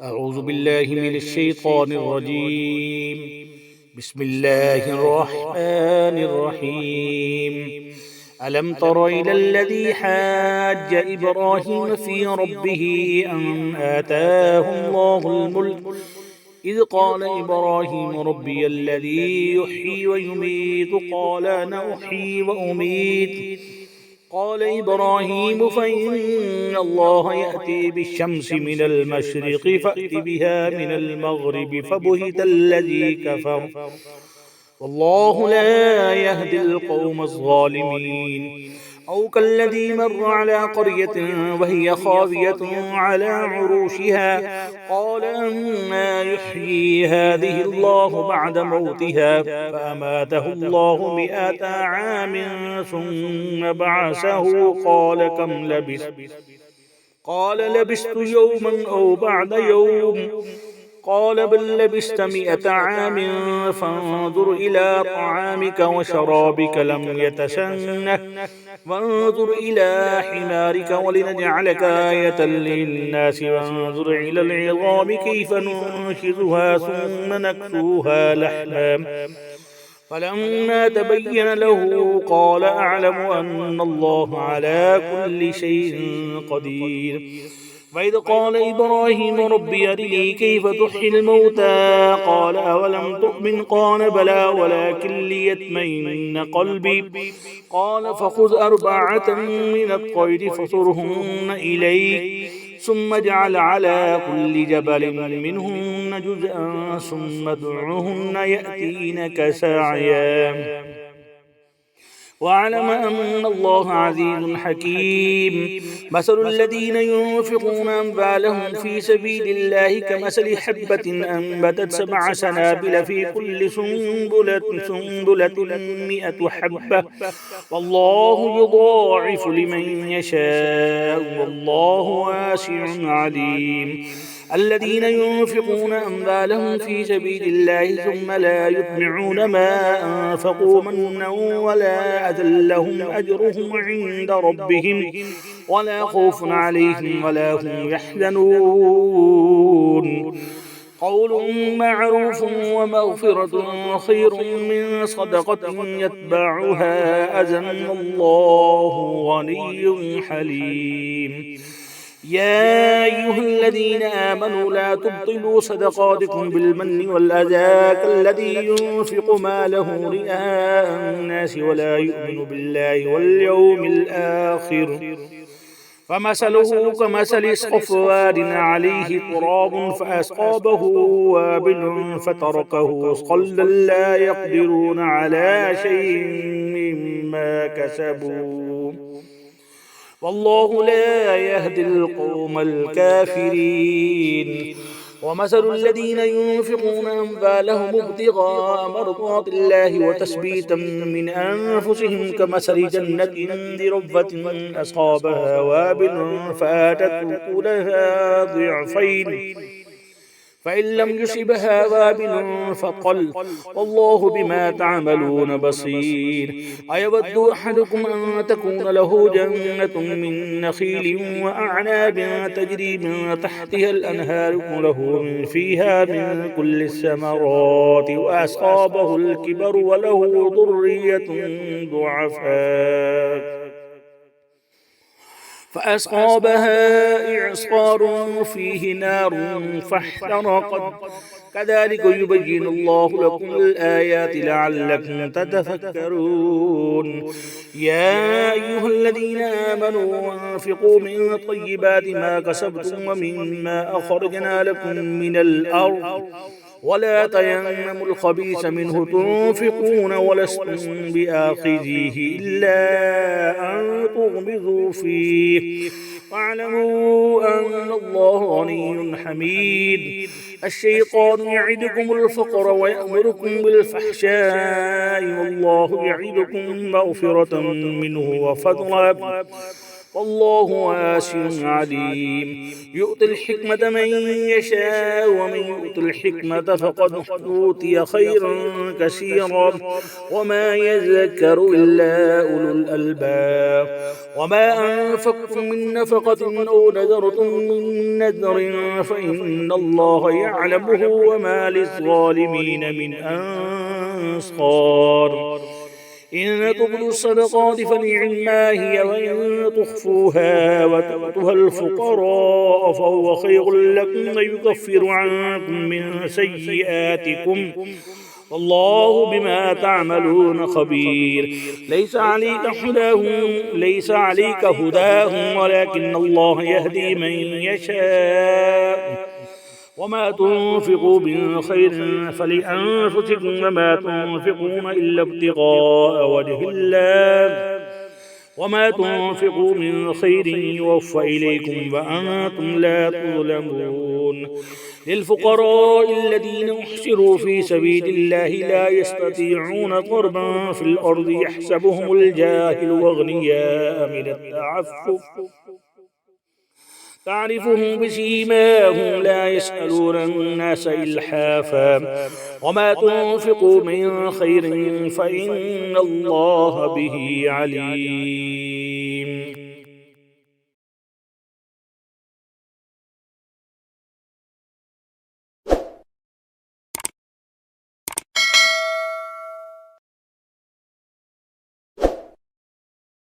أعوذ بالله من الشيطان الرجيم. بسم الله الرحمن الرحيم. ألم تر إلى الذي حاج إبراهيم في ربه أن آتاه الله الملك إذ قال إبراهيم ربي الذي يحيي ويميت قال أنا أحيي وأميت قال إبراهيم فإن الله يأتي بالشمس من المشرق فأت بها من المغرب فبهت الذي كفر والله لا يهدي القوم الظالمين. أو كالذي مر على قرية وهي خاوية على عروشها قال أنى يحيي هذه الله بعد موتها فأماته الله 100 عام ثم بعثه قال كم لبثت قال لبثت يوما أو بعد يوم قال بل لبثت 100 عام فانظر إلى طعامك وشرابك لم يتسنه وانظر إلى حمارك ولنجعلك آية للناس وانظر إلى العظام كيف ننشزها ثم نكسوها لحما فلما تبين له قال أعلم أن الله على كل شيء قدير. وإذ قال إبراهيم ربي أرني كيف تحيي الموتى قال أولم تؤمن قال بلى ولكن ليطمئن قلبي قال فخذ 4 من الطير فصرهن إليك ثم اجعل على كل جبل منهن جزءا ثم ادعهن يأتينك سعيا واعلم أن الله عزيز حكيم. مثل الذين ينفقون أموالهم في سبيل الله كمثل حبة أنبتت 7 سنابل في كل سنبلة 100 حبة والله يضاعف لمن يشاء والله واسع عليم. الذين ينفقون أموالهم في سبيل الله ثم لا يتبعون ما أنفقوا منا ولا أذى لهم أجرهم عند ربهم ولا خوف عليهم ولا هم يحزنون. قول معروف ومغفرة خير من صدقة يتبعها أذى والله غني حليم. يا أيها الذين آمنوا لا تبطلوا صدقاتكم بالمن والأذى كالذي ينفق ماله رئاء الناس ولا يؤمن بالله واليوم الآخر فمثله كمثل صفوان عليه تراب فأصابه وابل فتركه صلدا لا يقدرون على شيء مما كسبوا والله لا يهدي القوم الكافرين. ومثل الذين ينفقون أموالهم ابتغاء مرضات الله وتثبيتا من أنفسهم كمثل جنة بربوة أصابها وابل فآتت أكلها ضعفين فإن لم يصبها وابل فطل والله بما تعملون بصير. أيود أحدكم أن تكون له جنة من نخيل وأعناب تجري من تحتها الأنهار له فيها من كل الثمرات وأصابه الكبر وله ذرية ضعفاء فأصابها إعصار فيه نار فاحترقت كذلك يبين الله لكم الآيات لعلكم تتفكرون. يا أيها الذين آمنوا أنفقوا من طيبات ما كسبتم ومما أخرجنا لكم من الأرض ولا تيمموا الخبيث منه تنفقون ولستم بآخذيه إلا أن تغمضوا فيه واعلموا أن الله غني حميد. الشيطان يعدكم الفقر ويأمركم بالفحشاء والله يعدكم مغفرة منه وفضلا والله واسع عليم يؤتي الحكمة من يشاء ومن يؤت الحكمة فقد أوتي خيرا كثيرا وما يذكر إلا أولو الألباب وما أنفقتم من نفقة أو نذرتم من نذر فإن الله يعلمه وما للظالمين من أنصار إن تبدوا الصدقات فنعما هي وإن تخفوها وتؤتوها الفقراء فهو خير لكم ويكفر عنكم من سيئاتكم والله بما تعملون خبير ليس عليك هداهم ولكن الله يهدي من يشاء وما تنفقوا من خير فلأنفسكم وما تنفقون إلا ابتغاء وجه الله وما تنفقوا من خير يوفى إليكم وأنتم لا تظلمون للفقراء الذين أحصروا في سبيل الله لا يستطيعون ضربا في الأرض يحسبهم الجاهل أغنياء من التعفف تعرفهم بسيماهم لا يسألون الناس إلحافا وما تنفقوا من خير فإن الله به عليم